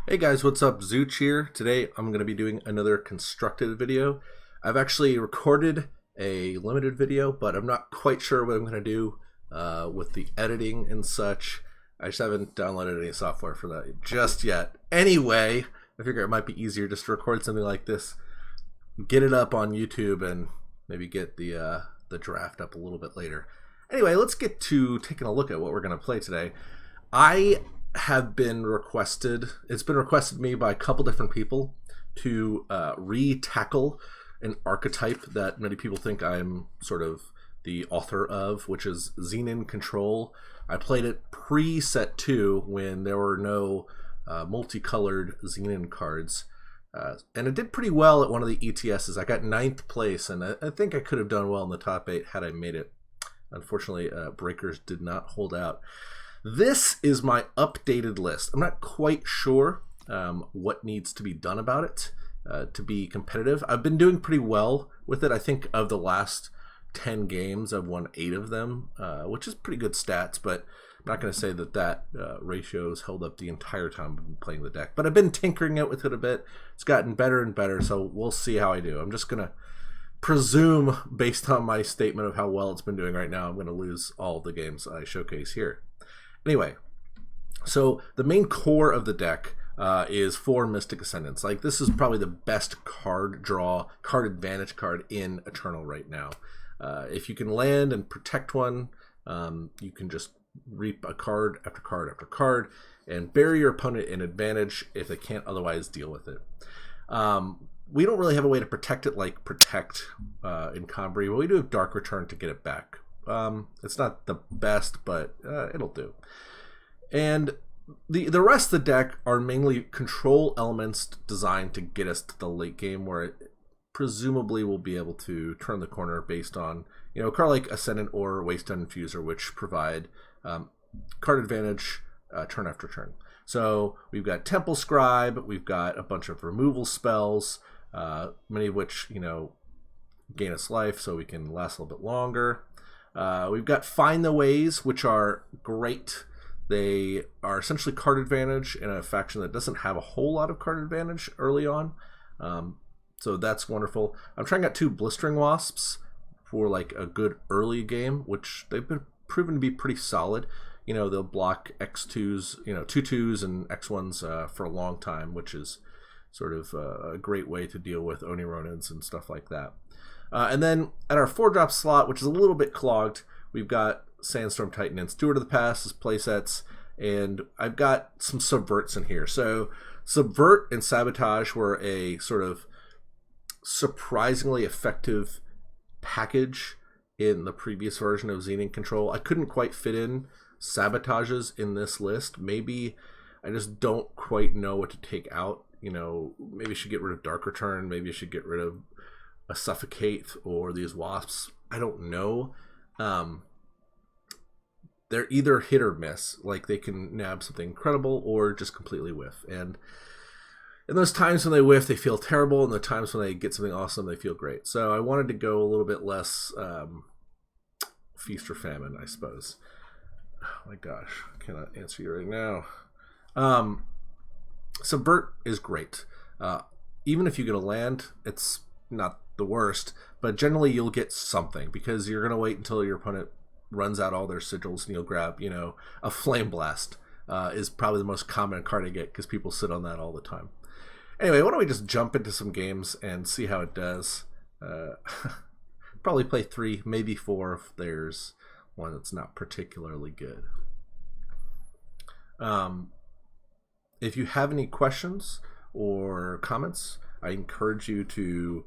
Hey guys, what's up? Zooch here. Today I'm going to be doing another constructed video. I've actually recorded a limited video, but I'm not quite sure what I'm going to do with the editing and such. I just haven't downloaded any software for that just yet. Anyway, I figure it might be easier just to record something like this, get it up on YouTube, and maybe get the draft up a little bit later. Anyway, let's get to taking a look at what we're going to play today. It's been requested to me by a couple different people to re-tackle an archetype that many people think I'm sort of the author of, which is Xenan Control. I played it pre-set 2 when there were no multicolored Xenan cards. And it did pretty well at one of the ETSs. I got 9th place, and I think I could have done well in the top 8 had I made it. Unfortunately, Breakers did not hold out. This is my updated list. I'm not quite sure what needs to be done about it to be competitive. I've been doing pretty well with it. I think of the last 10 games, I've won 8 of them, which is pretty good stats, but I'm not going to say that ratio has held up the entire time I've been playing the deck. But I've been tinkering with it a bit. It's gotten better and better, so we'll see how I do. I'm just going to presume, based on my statement of how well it's been doing right now, I'm going to lose all the games I showcase here. Anyway, so the main core of the deck is 4 Mystic Ascendants. Like, this is probably the best card advantage card in Eternal right now. If you can land and protect one, you can just reap a card after card after card and bury your opponent in advantage if they can't otherwise deal with it. We don't really have a way to protect it like Protect in Combri, but we do have Dark Return to get it back. It's not the best, but it'll do. And the rest of the deck are mainly control elements designed to get us to the late game, where it presumably will be able to turn the corner based on, a card like Ascendant or Waystone Infuser, which provide card advantage turn after turn. So we've got Temple Scribe, we've got a bunch of removal spells, many of which gain us life so we can last a little bit longer. We've got Find the Ways, which are great. They are essentially card advantage in a faction that doesn't have a whole lot of card advantage early on. So that's wonderful. I'm trying out 2 Blistering Wasps for like a good early game, which they've been proven to be pretty solid. They'll block X2s, 2/2s and X1s for a long time, which is sort of a great way to deal with Oni Ronins and stuff like that. And then at our 4-drop slot, which is a little bit clogged, we've got Sandstorm Titan and Steward of the Past as playsets, and I've got some Subverts in here. So Subvert and Sabotage were a sort of surprisingly effective package in the previous version of Xenan Control. I couldn't quite fit in Sabotages in this list. Maybe I just don't quite know what to take out. Maybe I should get rid of Dark Return. Maybe I should get rid of a Suffocate or these Wasps. I don't know. They're either hit or miss. Like, they can nab something incredible or just completely whiff. And in those times when they whiff, they feel terrible. And the times when they get something awesome, they feel great. So I wanted to go a little bit less feast or famine, I suppose. Oh my gosh, I cannot answer you right now. Subvert is great. Even if you get a land, it's not the worst, but generally you'll get something because you're going to wait until your opponent runs out all their sigils and you'll grab, a Flame Blast is probably the most common card I get because people sit on that all the time. Anyway, why don't we just jump into some games and see how it does. Probably play 3, maybe 4 if there's one that's not particularly good. If you have any questions or comments, I encourage you to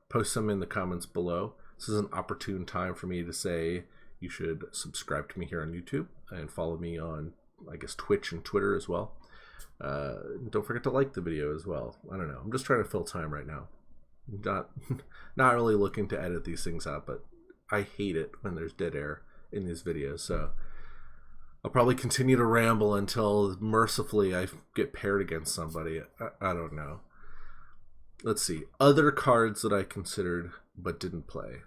post them in the comments below. This is an opportune time for me to say you should subscribe to me here on YouTube and follow me on, I guess, Twitch and Twitter as well. Don't forget to like the video as well. I don't know. I'm just trying to fill time right now. Not really looking to edit these things out, but I hate it when there's dead air in these videos. So I'll probably continue to ramble until mercifully I get paired against somebody. I don't know. Let's see. Other cards that I considered but didn't play.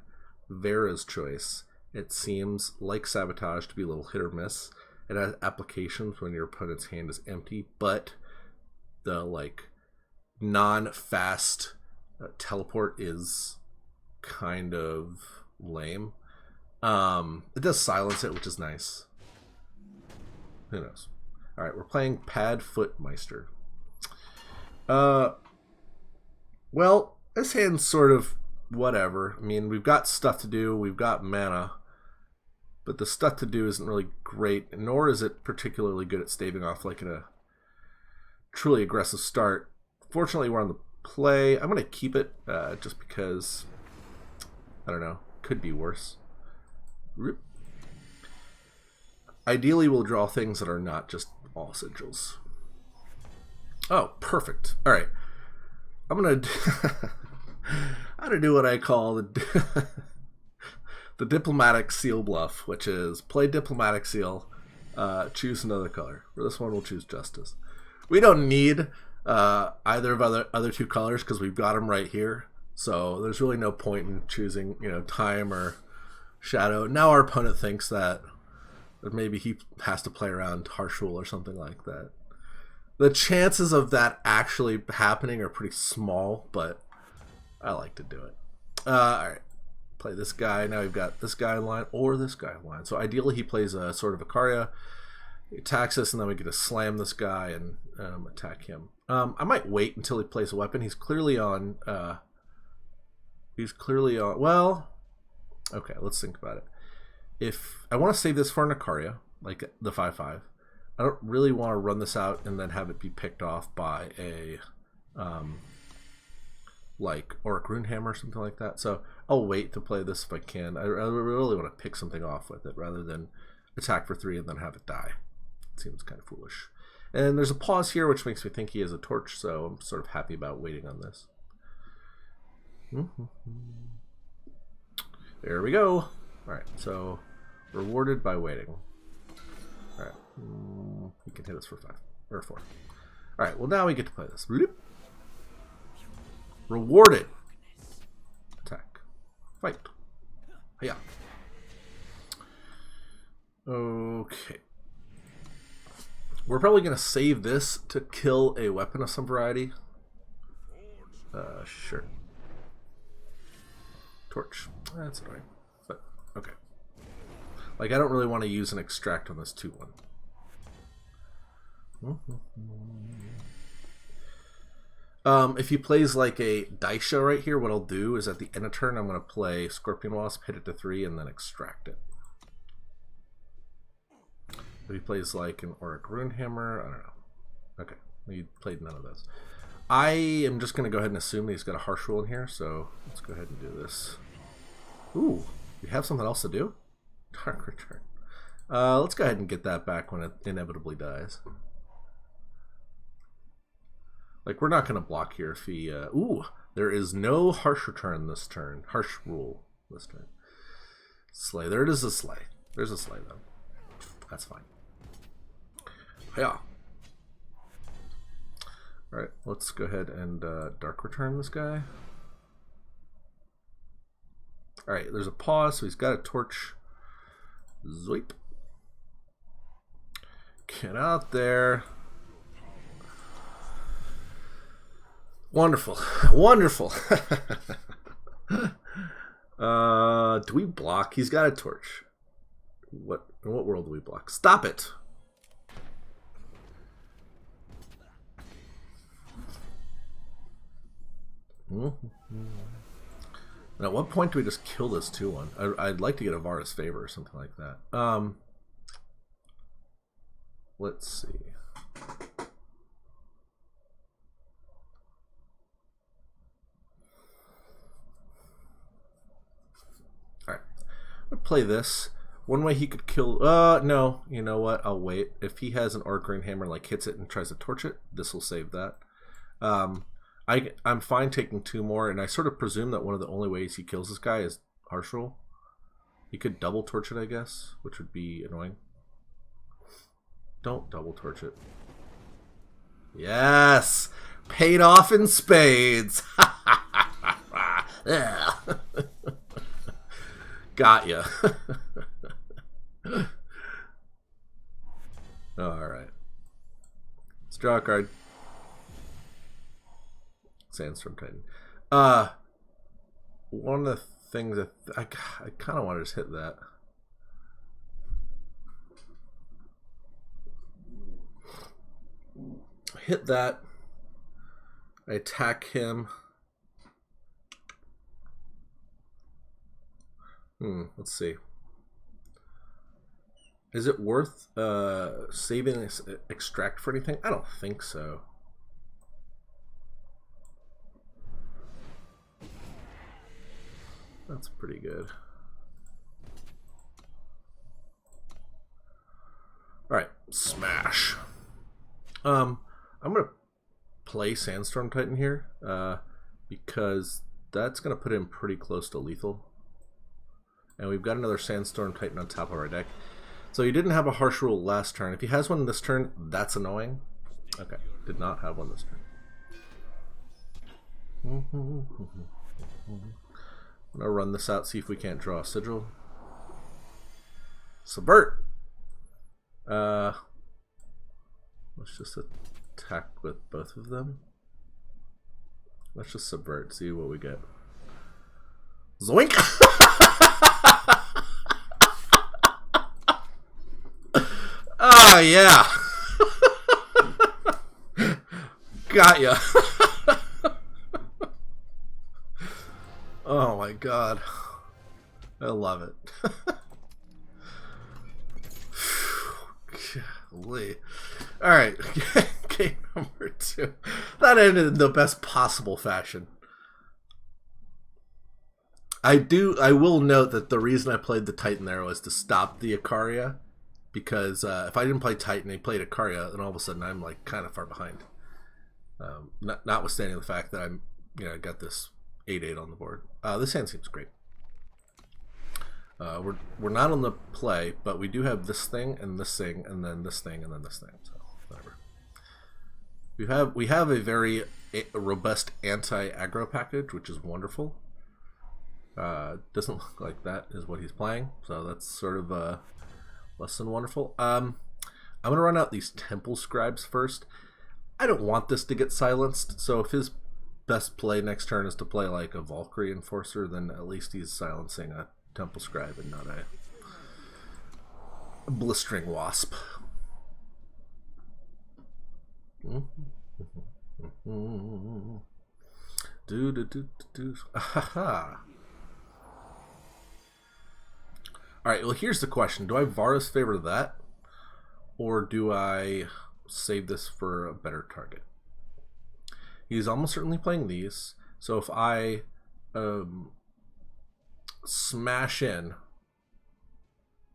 Vara's Choice. It seems like Sabotage to be a little hit or miss. It has applications when your opponent's hand is empty, but the like non-fast teleport is kind of lame. It does silence it, which is nice. Who knows? All right, we're playing Pad Foot Meister. Well, this hand's sort of whatever. I mean, we've got stuff to do. We've got mana. But the stuff to do isn't really great, nor is it particularly good at staving off like a truly aggressive start. Fortunately, we're on the play. I'm going to keep it just because, I don't know, could be worse. Ideally, we'll draw things that are not just all sigils. Oh, perfect. All right. I'm going to do what I call the diplomatic seal bluff, which is play diplomatic seal, choose another color. For this one, we'll choose justice. We don't need either of other two colors because we've got them right here. So there's really no point in choosing, time or shadow. Now our opponent thinks that maybe he has to play around harsh rule or something like that. The chances of that actually happening are pretty small, but I like to do it. All right. Play this guy. Now we've got this guy in line or this guy in line. So ideally he plays a sort of Icaria. He attacks us and then we get to slam this guy and attack him. I might wait until he plays a weapon. He's clearly on... well, okay, let's think about it. If I want to save this for an Icaria, like the 5/5, I don't really want to run this out and then have it be picked off by a... like Auric Runehammer or something like that. So I'll wait to play this if I can. I really want to pick something off with it rather than attack for 3 and then have it die. It seems kind of foolish. And there's a pause here which makes me think he has a torch, so I'm sort of happy about waiting on this. There we go. Alright, so rewarded by waiting. Alright, he can hit us for 5 or 4. Alright, well now we get to play this. Rewarded. Attack. Fight. Yeah. Okay. We're probably going to save this to kill a weapon of some variety. Sure. Torch. That's annoying. But, okay. Like, I don't really want to use an extract on this 2/1. If he plays like a Daisha right here, what I'll do is at the end of turn, I'm going to play Scorpion Wasp, hit it to 3, and then extract it. If he plays like an Auric Runehammer, I don't know. Okay, he played none of those. I am just going to go ahead and assume that he's got a harsh rule in here, so let's go ahead and do this. Ooh, we have something else to do? Dark Return. Let's go ahead and get that back when it inevitably dies. Like, we're not going to block here if he... ooh, there is no harsh return this turn. Harsh rule this turn. Slay. There it is, a slay. There's a slay, though. That's fine. Yeah. Alright, let's go ahead and dark return this guy. Alright, there's a pause, so he's got a torch. Zoip. Get out there. Wonderful. Wonderful. Do we block? He's got a torch. What in what world do we block? Stop it. And at what point do we just kill this 2/1? I'd like to get a Vara's Favor or something like that. Let's see. Alright. I'm going to play this. One way he could kill... no. You know what? I'll wait. If he has an Auric Runehammer, like, hits it and tries to torch it, this will save that. I'm fine taking 2 more, and I sort of presume that one of the only ways he kills this guy is harsh rule. He could double torch it, I guess, which would be annoying. Don't double torch it. Yes! Paid off in spades! Got ya. Alright. Let's draw a card. Sandstorm Titan. One of the things that I kind of want to just hit that. Hit that. I attack him. Let's see. Is it worth saving this extract for anything? I don't think so. That's pretty good. Alright, smash. I'm gonna play Sandstorm Titan here, because that's gonna put him pretty close to lethal. And we've got another Sandstorm Titan on top of our deck. So he didn't have a harsh rule last turn. If he has one this turn, that's annoying. Okay, did not have one this turn. I'm gonna run this out, see if we can't draw a Sigil. Subvert! Let's just attack with both of them. Let's just subvert, see what we get. Zoink! Oh, yeah. Got ya. Oh my god. I love it. Golly. Alright, game number 2. That ended in the best possible fashion. I will note that the reason I played the Titan there was to stop the Ikaria. Because if I didn't play Titan, he played Ikaria, then all of a sudden I'm like kind of far behind. Notwithstanding the fact that I'm, I got this 8/8 on the board. This hand seems great. We're not on the play, but we do have this thing and this thing and then this thing and then this thing. So whatever. We have a very robust anti-aggro package, which is wonderful. Doesn't look like that is what he's playing, so that's sort of less than wonderful. I'm gonna run out these Temple Scribes first. I don't want this to get silenced, so if his best play next turn is to play like a Valkyrie Enforcer, then at least he's silencing a Temple Scribe and not a Blistering Wasp. Ahaha. Alright, well here's the question. Do I Vara's favor that? Or do I save this for a better target? He's almost certainly playing these. So if I smash in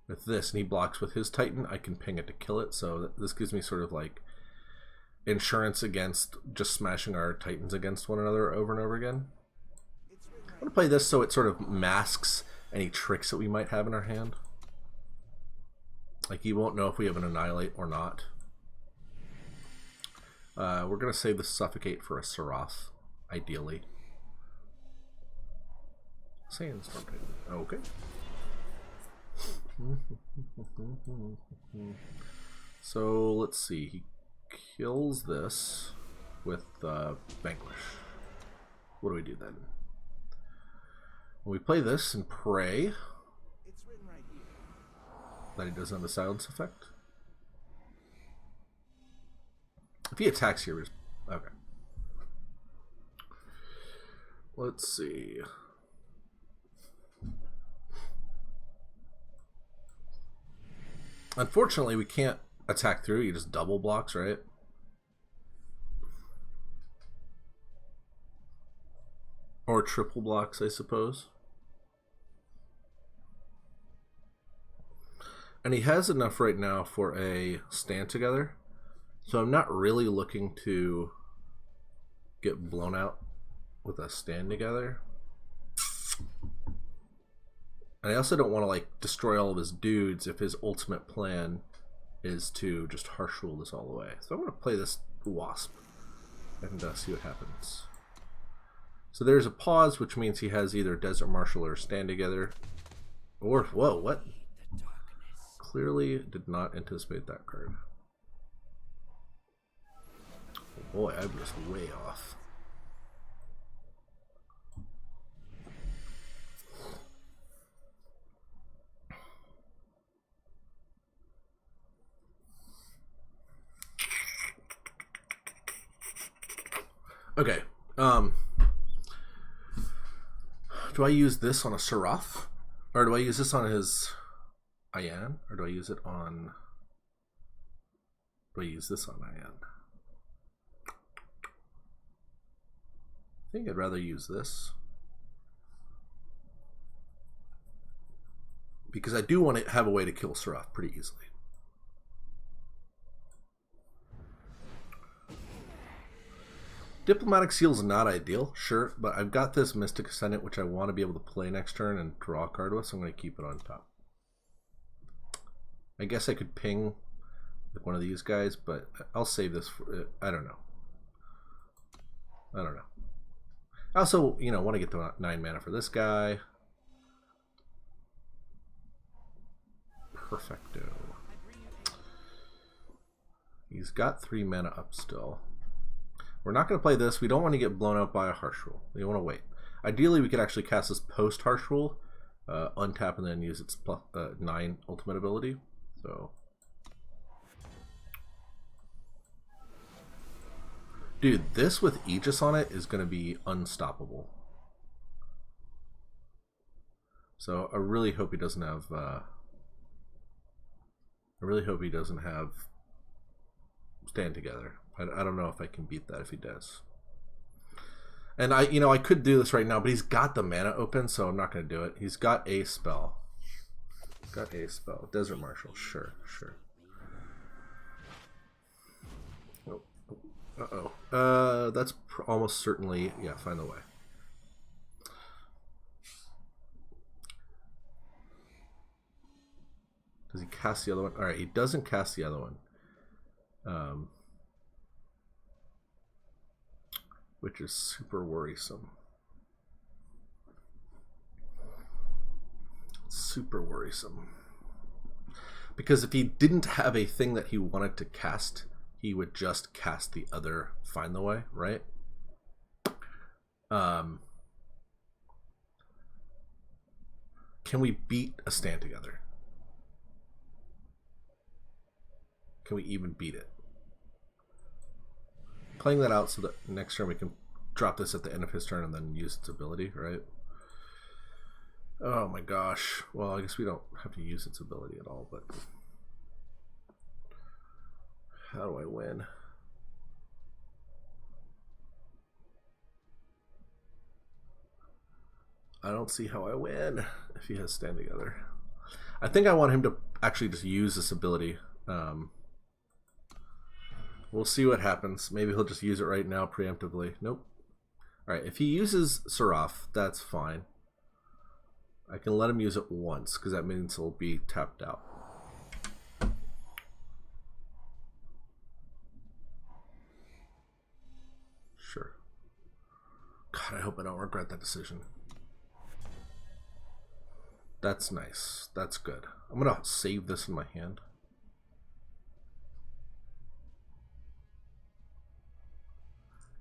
with this and he blocks with his Titan, I can ping it to kill it. So this gives me sort of like insurance against just smashing our Titans against one another over and over again. I'm going to play this so it sort of masks any tricks that we might have in our hand. Like he won't know if we have an Annihilate or not. We're going to save the Suffocate for a Seraph, ideally. Sandstorm. Okay. So let's see. He kills this with Vanquish. What do we do then? We play this and pray that he doesn't have a silence effect. If he attacks here, okay. Let's see. Unfortunately, we can't attack through. He just double blocks, right? Or triple blocks, I suppose. And he has enough right now for a stand together. So I'm not really looking to get blown out with a stand together. And I also don't want to like destroy all of his dudes if his ultimate plan is to just harsh rule this all the way. So I'm going to play this Wasp and see what happens. So there's a pause, which means he has either Desert Marshal or Stand Together. Or, whoa, what? Clearly did not anticipate that card. Oh boy, I'm just way off. Okay. Do I use this on a Seraph? Or do I use this on his Ayan? Or do I use it on... Do I use this on Ayan? I think I'd rather use this. Because I do want to have a way to kill Seraph pretty easily. Diplomatic Seal is not ideal, sure, but I've got this Mystic Ascendant which I want to be able to play next turn and draw a card with, so I'm going to keep it on top. I guess I could ping like one of these guys, but I'll save this for... I don't know. I don't know. I also, you know, want to get to 9 mana for this guy. Perfecto. He's got 3 mana up still. We're not going to play this. We don't want to get blown up by a Harsh Rule. We want to wait. Ideally, we could actually cast this post Harsh Rule, untap, and then use its plus, 9 ultimate ability. So, dude, this with Aegis on it is going to be unstoppable. So I really hope he doesn't have. I really hope he doesn't have Stand Together. I don't know if I can beat that if he does. And I could do this right now, but he's got the mana open, so I'm not going to do it. He's got a spell. Got a spell. Desert Marshal. Sure. Oh. Uh-oh. That's almost certainly... Yeah, find the way. Does he cast the other one? Alright, he doesn't cast the other one. Which is super worrisome. Super worrisome. Because if he didn't have a thing that he wanted to cast, he would just cast the other Find the Way, right? Can we beat a Stand Together? Can we even beat it? Playing that out so that next turn we can drop this at the end of his turn and then use its ability, right? Oh my gosh. Well, I guess we don't have to use its ability at all, but... How do I win? I don't see how I win if he has Stand Together. I think I want him to actually just use this ability. We'll see what happens. Maybe he'll just use it right now preemptively. Nope. Alright, if he uses Seraph, that's fine. I can let him use it once, because that means he'll be tapped out. Sure. God, I hope I don't regret that decision. That's nice. That's good. I'm going to save this in my hand.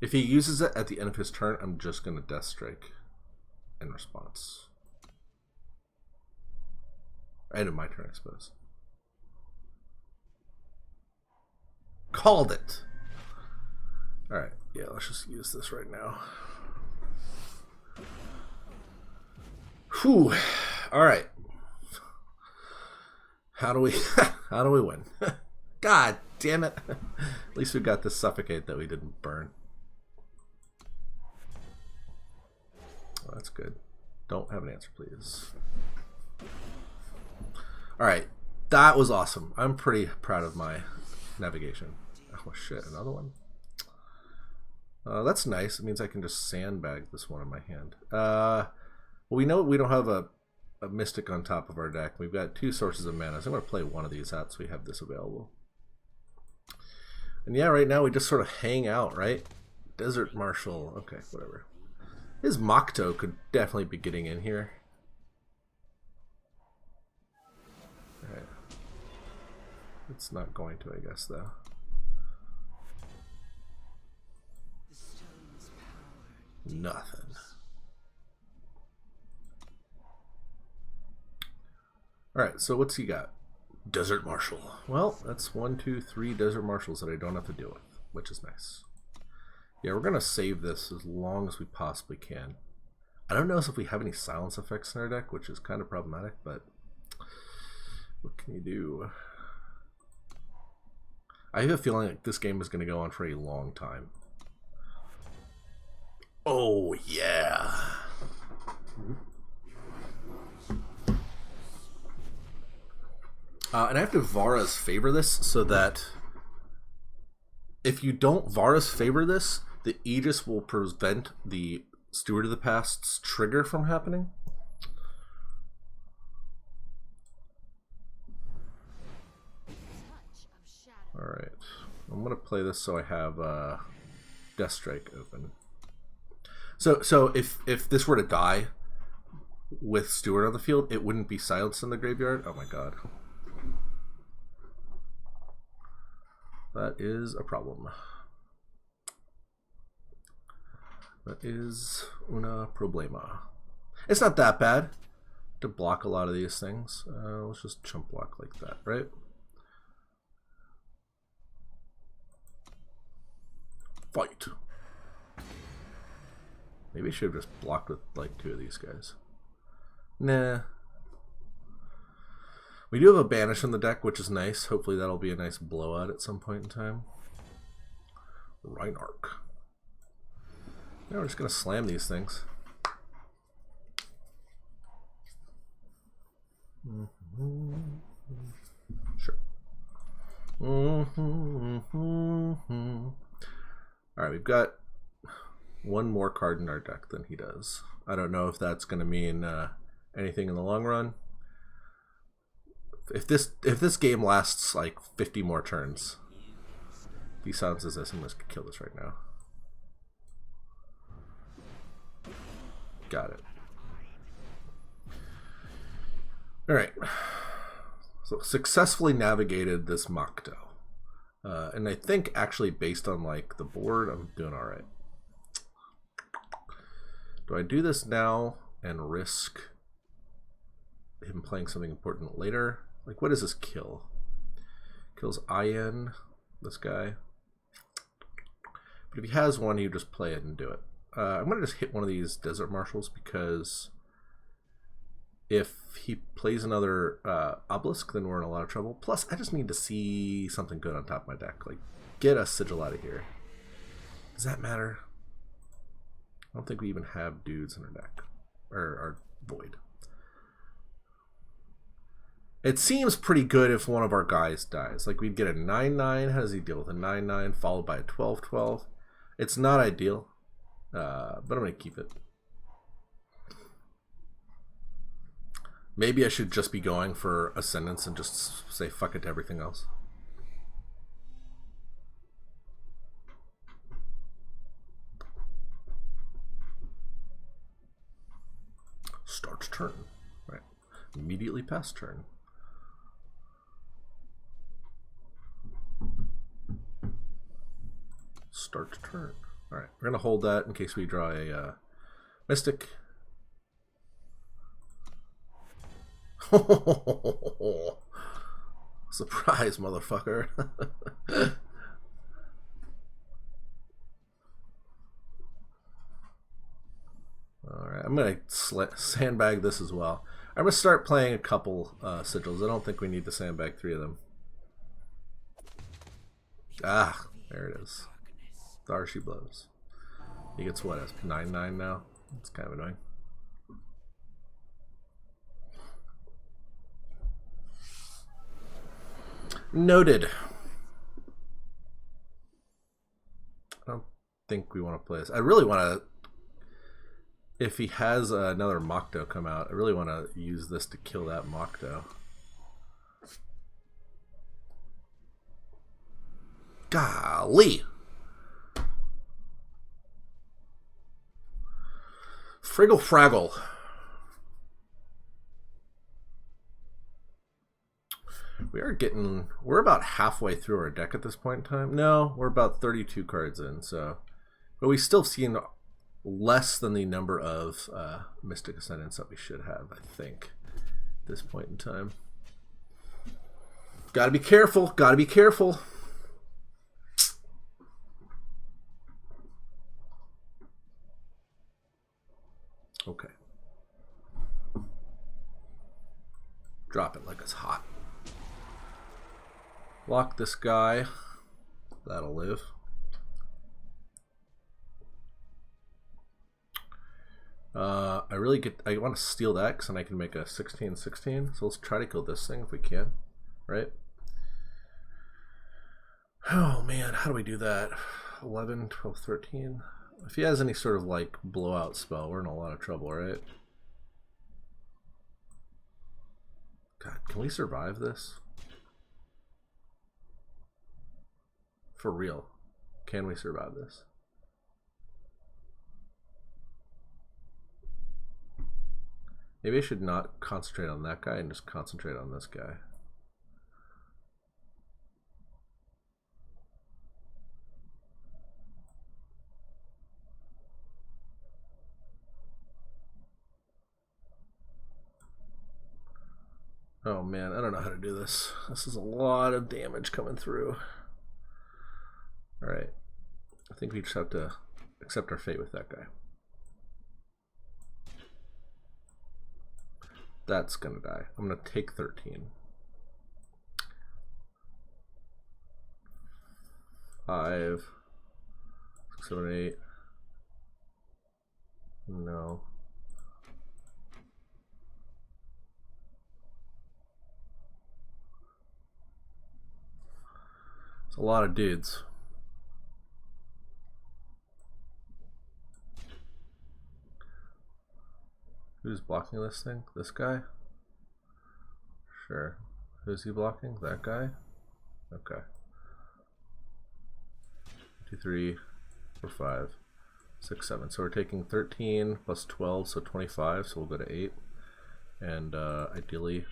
If he uses it at the end of his turn, I'm just going to Deathstrike in response. End of my turn, I suppose. Called it! Alright, yeah, let's just use this right now. Whew. Alright. How do we win? God damn it. At least we got this Suffocate that we didn't burn. Oh, that's good. Don't have an answer, please. Alright. That was awesome. I'm pretty proud of my navigation. Oh shit, another one? That's nice. It means I can just sandbag this one in my hand. Well, we know we don't have a Mystic on top of our deck. We've got 2 sources of mana, so I'm going to play one of these out so we have this available. And yeah, right now we just sort of hang out, right? Desert Marshal. Okay, whatever. His Mokto could definitely be getting in here. Alright. It's not going to, I guess, though. Nothing. Alright, so what's he got? Desert Marshal. Well, that's 1, 2, 3 Desert Marshals that I don't have to deal with, which is nice. Yeah, we're going to save this as long as we possibly can. I don't know if we have any silence effects in our deck, which is kind of problematic, but what can you do? I have a feeling like this game is going to go on for a long time. Oh, yeah. And I have to Vara's favor this so that if you don't Vara's favor this, the Aegis will prevent the Steward of the Past's trigger from happening. Alright. I'm going to play this so I have Deathstrike open. So if this were to die with Steward on the field, it wouldn't be silenced in the graveyard. Oh my god. That is a problem. That is una problema. It's not that bad to block a lot of these things. Let's just chump block like that, right? Fight. Maybe I should have just blocked with like 2 of these guys. Nah. We do have a Banish in the deck, which is nice. Hopefully that'll be a nice blowout at some point in time. Reinarch. Yeah, we're just going to slam these things. Sure. Alright, we've got one more card in our deck than he does. I don't know if that's going to mean anything in the long run. If this game lasts like 50 more turns, if he silences this, I'm going to kill this right now. Got it. Alright. So successfully navigated this Makto. And I think actually based on like the board, I'm doing alright. Do I do this now and risk him playing something important later? Like, what does this kill? Kills Ayan, this guy. But if he has one, you just play it and do it. I'm going to just hit one of these Desert Marshals because if he plays another Obelisk, then we're in a lot of trouble. Plus, I just need to see something good on top of my deck. Like, get a Sigil out of here. Does that matter? I don't think we even have dudes in our deck. Or Void. It seems pretty good if one of our guys dies. Like, we'd get a 9-9. How does he deal with a 9-9 followed by a 12-12? It's not ideal, but I'm going to keep it. Maybe I should just be going for Ascendants and just say fuck it to everything else. Starts turn. Right. Immediately past turn. Start turn. Alright, we're going to hold that in case we draw a Mystic. Surprise, motherfucker. Alright, I'm going to sandbag this as well. I'm going to start playing a couple Sigils. I don't think we need to sandbag 3 of them. Ah, there it is. There she blows. He gets what, a 9-9 now? It's kind of annoying. Noted. I don't think we want to play this. I really want to, if he has another Makto come out, I really want to use this to kill that Makto. Golly! Friggle Fraggle. We're about halfway through our deck at this point in time. No, we're about 32 cards in, so. But we still seen less than the number of Mystic Ascendants that we should have, I think, at this point in time. Gotta be careful, gotta be careful. Okay. Drop it like it's hot. Lock this guy. That'll live. I want to steal that because then I can make a 16-16. So let's try to kill this thing if we can, right? Oh man, how do we do that? 11, 12, 13. If he has any sort of like blowout spell, we're in a lot of trouble, right? God, can we survive this? For real, can we survive this? Maybe I should not concentrate on that guy and just concentrate on this guy. Oh man, I don't know how to do this. This is a lot of damage coming through. Alright. I think we just have to accept our fate with that guy. That's gonna die. I'm gonna take 13. 5, 6, 7, 8. No. It's a lot of dudes. Who's blocking this thing? This guy? Sure. Who's he blocking? That guy? Okay. 2, 3, 4, 5, 6, 7. So we're taking 13 plus 12, so 25. So we'll go to 8. And ideally,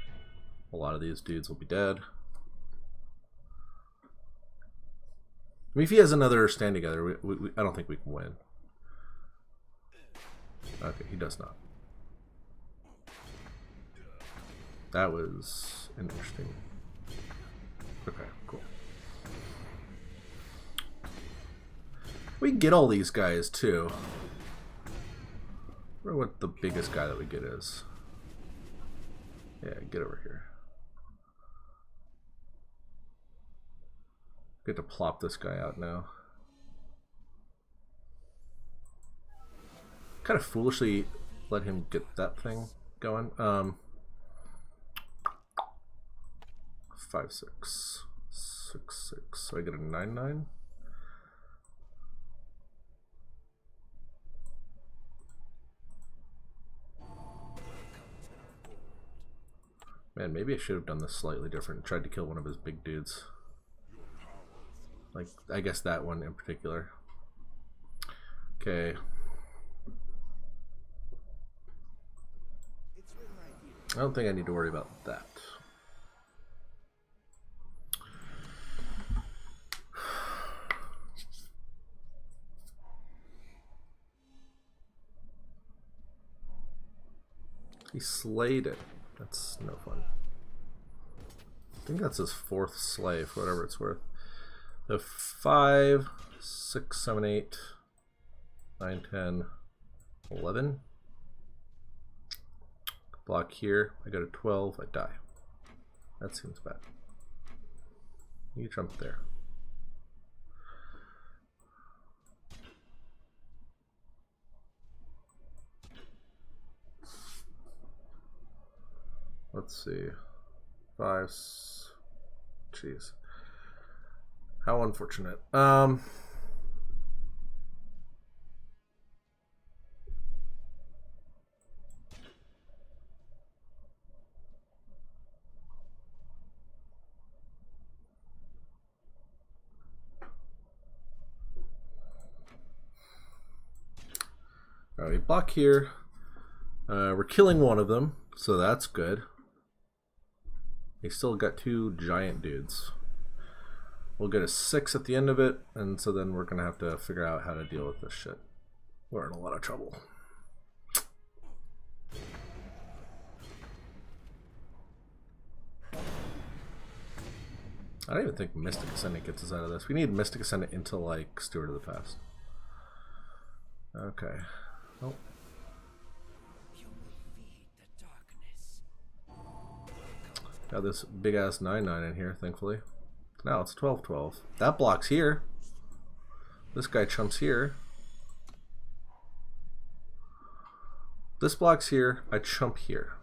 a lot of these dudes will be dead. I mean, if he has another stand together, I don't think we can win. Okay, he does not. That was interesting. Okay, cool. We can get all these guys too. I wonder what the biggest guy that we get is. Yeah, get over here. Get to plop this guy out now. Kind of foolishly let him get that thing going. 5, 6, 6, 6. So I get a 9, 9. Man, maybe I should have done this slightly different. Tried to kill one of his big dudes. Like, I guess that one in particular. Okay. I don't think I need to worry about that. He slayed it. That's no fun. I think that's his 4th slay, for whatever it's worth. So 5, 6, 7, 8, 9, 10, 11. Block here. I go to 12. I die. That seems bad. You jump there. Let's see. 5. Jeez. How unfortunate. Alright, block here. We're killing one of them, so that's good. They still got 2 giant dudes. We'll get a 6 at the end of it, and so then we're gonna have to figure out how to deal with this shit. We're in a lot of trouble. I don't even think Mystic Ascendant gets us out of this. We need Mystic Ascendant into like Steward of the Past. Okay. Oh. Got this big ass 9/9 in here, thankfully. Now it's 12/12. That blocks here. This guy chumps here. This blocks here. I chump here.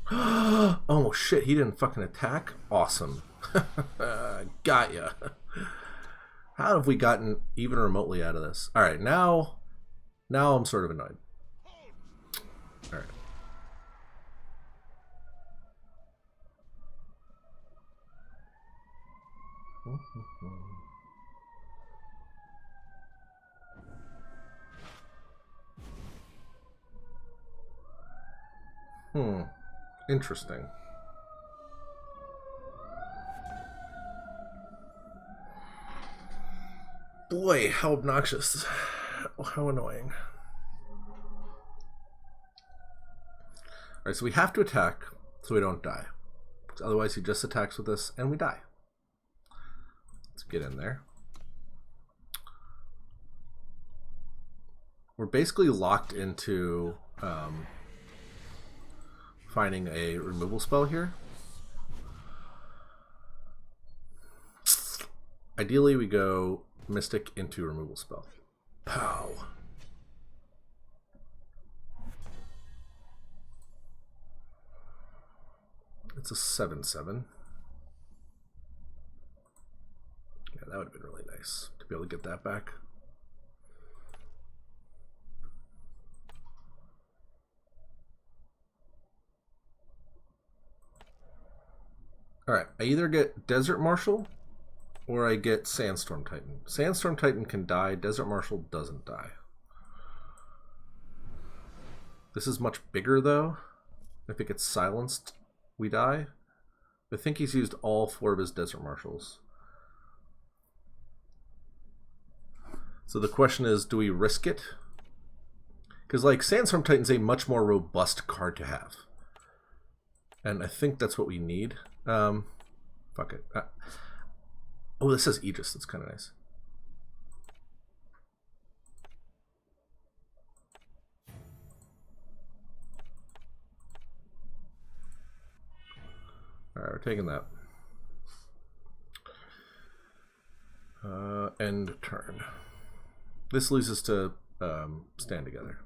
Oh shit, he didn't fucking attack? Awesome. Got ya. How have we gotten even remotely out of this? Alright, now I'm sort of annoyed. Alright. Interesting. Boy, how obnoxious. How annoying. Alright, so we have to attack so we don't die. Otherwise he just attacks with us and we die. Let's get in there. We're basically locked into finding a removal spell here. Ideally we go Mystic into removal spell. Pow. It's a 7/7. Yeah, that would have been really nice to be able to get that back. Alright, I either get Desert Marshal or I get Sandstorm Titan. Sandstorm Titan can die, Desert Marshal doesn't die. This is much bigger though. If it gets silenced, we die. I think he's used all 4 of his Desert Marshals. So the question is, do we risk it? Because like Sandstorm Titan's a much more robust card to have. And I think that's what we need. Fuck it. Oh, this says Aegis. That's kind of nice. Alright, we're taking that. End turn. This leads us to stand together.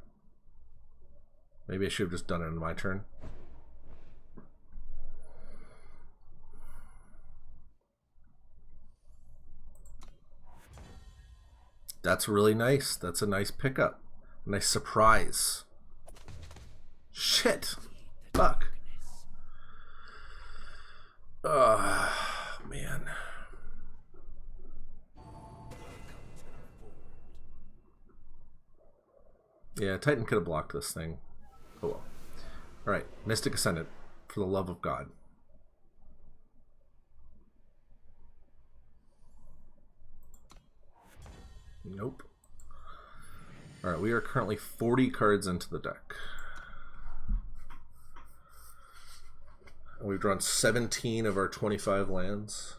Maybe I should have just done it on my turn. That's really nice. That's a nice pickup. A nice surprise. Shit. Fuck. Man. Yeah, Titan could have blocked this thing. Oh well. Alright, Mystic Ascendant. For the love of God. Nope. Alright, we are currently 40 cards into the deck. We've drawn 17 of our 25 lands.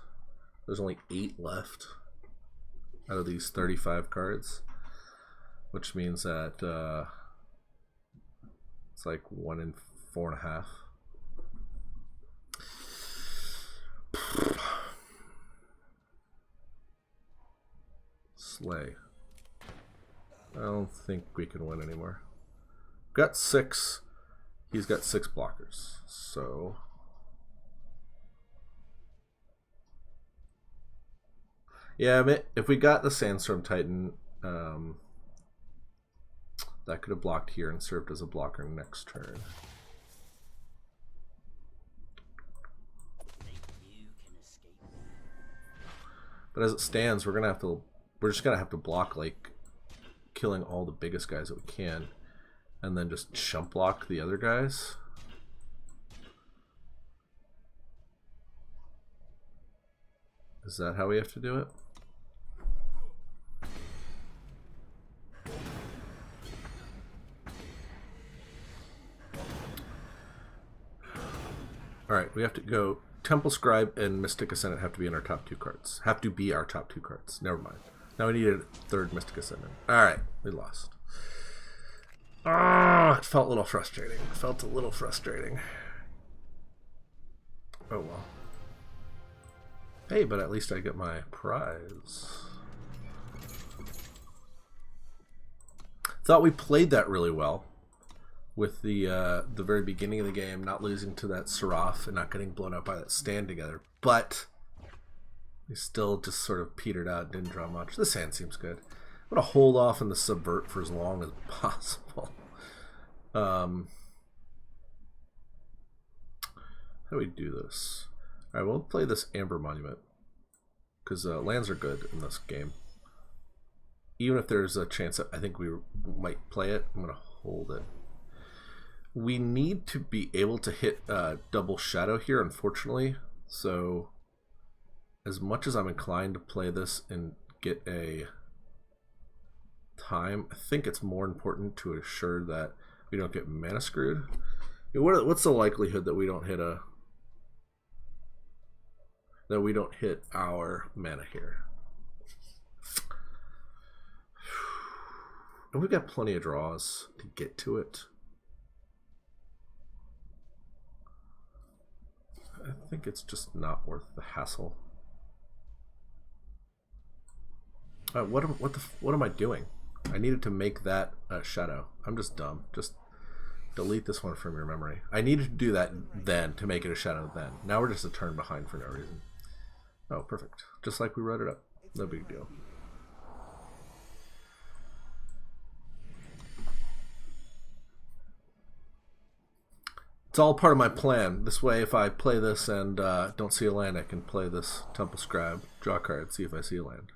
There's only 8 left out of these 35 cards. Which means that it's like 1 in 4.5. Slay. I don't think we can win anymore. Got 6. He's got 6 blockers. So yeah, I mean, if we got the Sandstorm Titan, that could have blocked here and served as a blocker next turn. But as it stands, we're just gonna have to block, like killing all the biggest guys that we can, and then just chump block the other guys. Is that how we have to do it? Alright, we have to go. Temple Scribe and Mystic Ascendant have to be in our top 2 cards. Have to be our top 2 cards. Never mind. Now we need a 3rd Mystic Ascendant. Alright, we lost. Ah, it felt a little frustrating. It felt a little frustrating. Oh well. Hey, but at least I get my prize. Thought we played that really well with the very beginning of the game, not losing to that Seraph and not getting blown up by that stand together. But we still just sort of petered out, didn't draw much. This hand seems good. I'm gonna hold off on the Subvert for as long as possible. How do we do this? Alright, we'll play this Amber Monument. Because lands are good in this game. Even if there's a chance that I think we might play it, I'm going to hold it. We need to be able to hit double Shadow here, unfortunately. So, as much as I'm inclined to play this and get a time, I think it's more important to assure that we don't get mana screwed. What's the likelihood that we don't hit our mana here? And we've got plenty of draws to get to it. I think it's just not worth the hassle. What am I doing? I needed to make that Shadow. I'm just dumb. Just delete this one from your memory. I needed to do that then to make it a Shadow then. Now we're just a turn behind for no reason. Oh, perfect. Just like we wrote it up. No big deal. It's all part of my plan. This way, if I play this and don't see a land, I can play this Temple Scribe, draw a card, see if I see a land.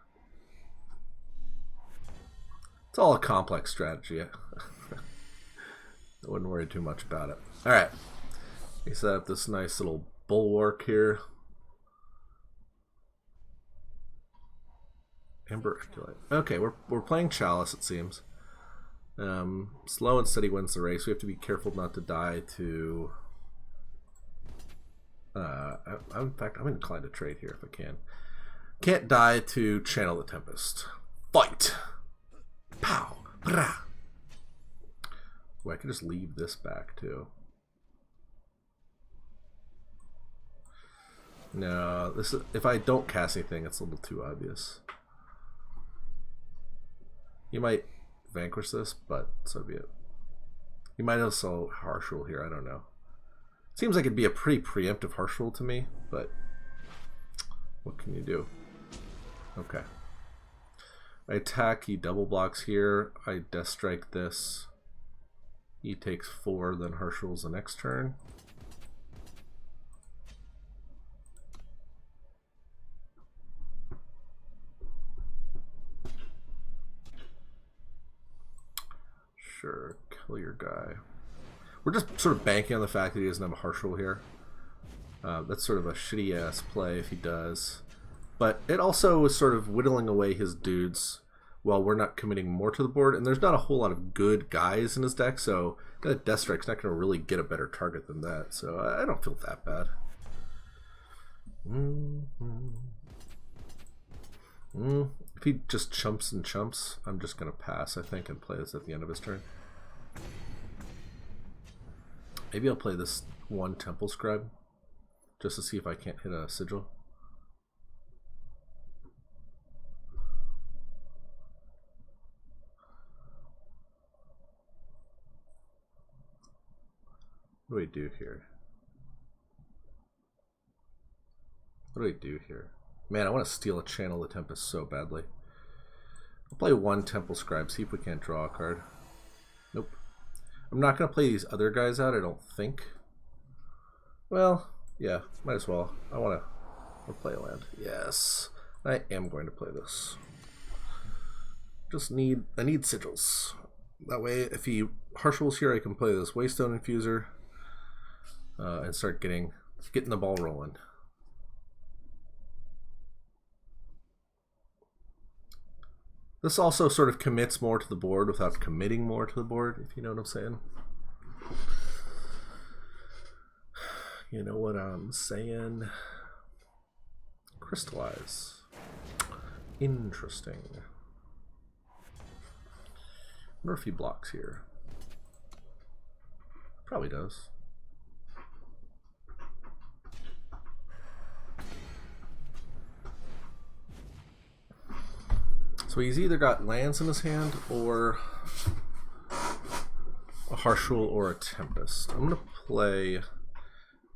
It's all a complex strategy. I wouldn't worry too much about it. Alright. We set up this nice little bulwark here. Amber. Okay, we're playing Chalice, it seems. Slow and steady wins the race. We have to be careful not to die to... in fact, I'm inclined to trade here if I can. Can't die to Channel the Tempest. Fight! Pow! Brah! Well, I could just leave this back, too. No, if I don't cast anything, it's a little too obvious. You might vanquish this, but so be it. You might also Harsh Rule here, I don't know. Seems like it'd be a pretty preemptive Harsh Rule to me, but what can you do? Okay. I attack, he double blocks here, I Deathstrike this. He takes 4, then Harsh Rules the next turn. Sure, kill your guy. We're just sort of banking on the fact that he doesn't have a Harsh Rule here. That's sort of a shitty ass play if he does. But it also is sort of whittling away his dudes while we're not committing more to the board. And there's not a whole lot of good guys in his deck, so that Deathstrike's not going to really get a better target than that. So I don't feel that bad. If he just chumps and chumps, I'm just going to pass, I think, and play this at the end of his turn. Maybe I'll play this one Temple Scribe just to see if I can't hit a Sigil. What do we do here? What do we do here? Man, I want to steal a Channel the Tempest so badly. I'll play one Temple Scribe, see if we can't draw a card. Nope. I'm not going to play these other guys out, I don't think. Well, yeah, might as well. I want to play a land. Yes, I am going to play this. I need sigils. That way, if he Harsh Rules here, I can play this Waystone Infuser and start getting the ball rolling. This also sort of commits more to the board without committing more to the board, if you know what I'm saying. You know what I'm saying? Crystallize. Interesting. I wonder if he blocks here. Probably does. So he's either got lands in his hand or a Harsh Rule or a Tempest. I'm going to play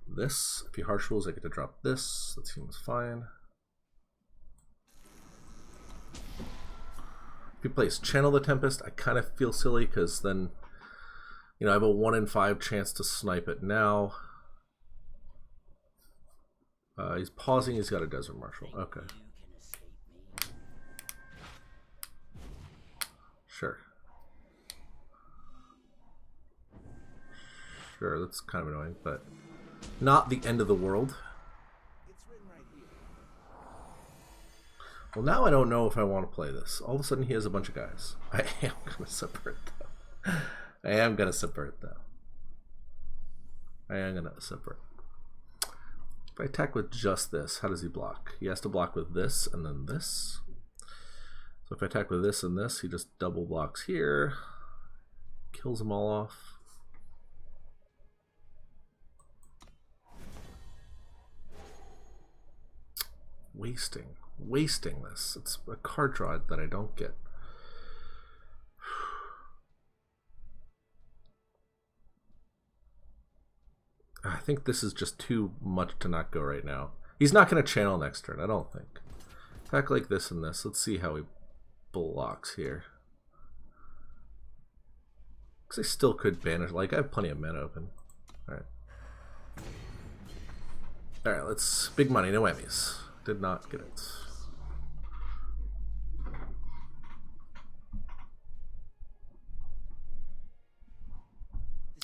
this. If he Harsh Rules, I get to drop this. That seems fine. If he plays Channel the Tempest, I kind of feel silly because then, you know, I have a 1 in 5 chance to snipe it now. He's pausing, he's got a Desert Marshal. Okay. Sure. Sure, that's kind of annoying, but not the end of the world. Well, now I don't know if I want to play this. All of a sudden he has a bunch of guys. I am going to subvert though. I am going to subvert though. I am going to subvert. If I attack with just this, how does he block? He has to block with this and then this. So if I attack with this and this, he just double blocks here. Kills them all off. Wasting this. It's a card draw that I don't get. I think this is just too much to not go right now. He's not going to channel next turn, I don't think. Attack like this and this. Let's see how he blocks here. Because I still could banish. Like, I have plenty of mana open. Alright. Alright, let's... Big money, no Emmys. Did not get it.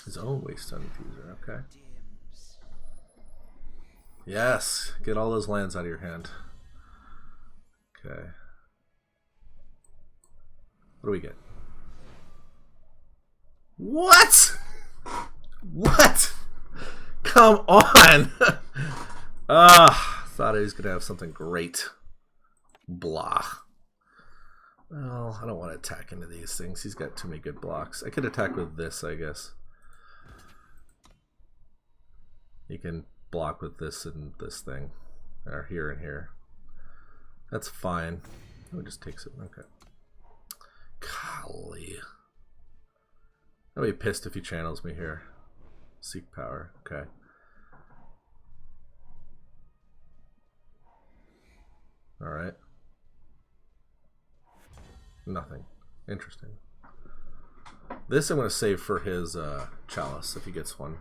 His own Waystone Infuser, okay. Yes, get all those lands out of your hand. Okay. What do we get? What? What? Come on! Thought I was gonna have something great. Blah. Well, I don't want to attack into these things. He's got too many good blocks. I could attack with this, I guess. You can block with this and this thing. Or here and here. That's fine. Oh, it just takes it. Okay. Golly. I'll be pissed if he channels me here. Seek power. Okay. Alright. Nothing. Interesting. This I'm going to save for his Chalice if he gets one.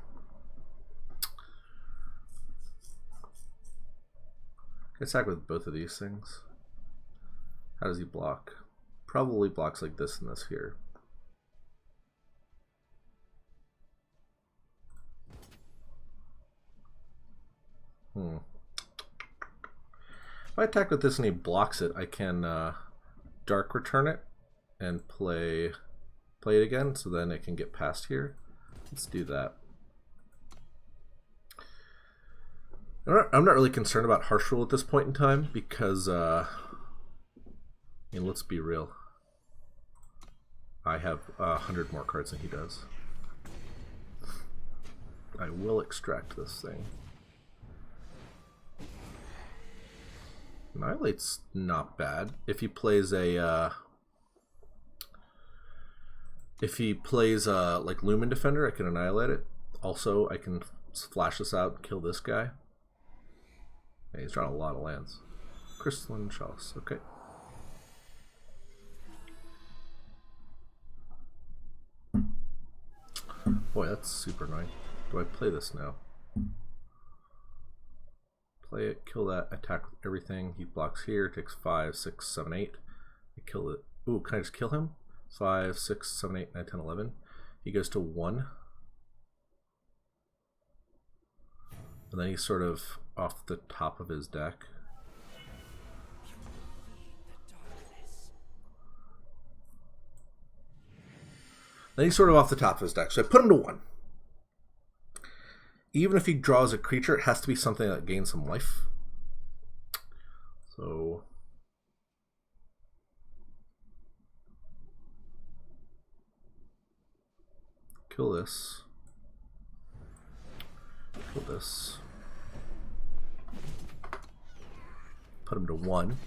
Can I attack with both of these things? How does he block? Probably blocks like this and this here. If I attack with this and he blocks it, I can Dark Return it and play it again, so then it can get past here. Let's do that. I'm not really concerned about Harsh Rule at this point in time because, I mean, let's be real. I have 100 more cards than he does. I will extract this thing. Annihilate's not bad. If he plays a like Lumen Defender, I can annihilate it. Also, I can flash this out and kill this guy. Yeah, he's drawing a lot of lands. Crystalline Chalice, okay. Boy, that's super annoying. Do I play this now? Play it, kill that, attack with everything. He blocks here, takes 5, 6, 7, 8. I kill it. Ooh, can I just kill him? 5, 6, 7, 8, 9, 10, 11. He goes to 1. And then he's sort of off the top of his deck. Then he's sort of off the top of his deck. So I put him to 1. Even if he draws a creature, it has to be something that gains some life. So kill this. Kill this. Put him to 1.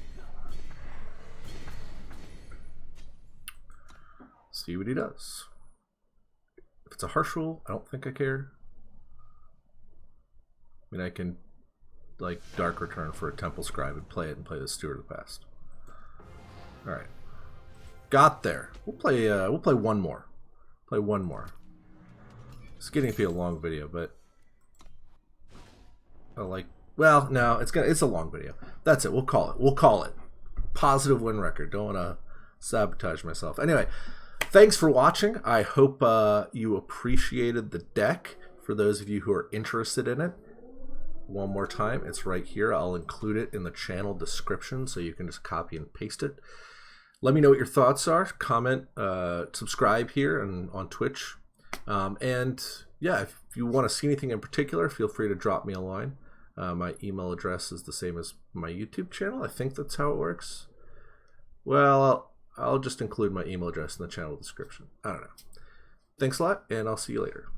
See what he does. If it's a harsh rule, I don't think I care. I mean, I can like Dark Return for a Temple Scribe and play it and play the Steward of the Past. All right, got there. We'll play one more. Play one more. It's getting to be a long video, but I like. Well, no, it's a long video. That's it. We'll call it. We'll call it. Positive win record. Don't want to sabotage myself. Anyway, thanks for watching. I hope you appreciated the deck. For those of you who are interested in it, one more time, it's right here. I'll include it in the channel description so you can just copy and paste it. Let me know what your thoughts are. Comment, subscribe here and on Twitch. And yeah, if you want to see anything in particular, feel free to drop me a line. My email address is the same as my YouTube channel. I think that's how it works. Well, I'll just include my email address in the channel description. I don't know. Thanks a lot, and I'll see you later.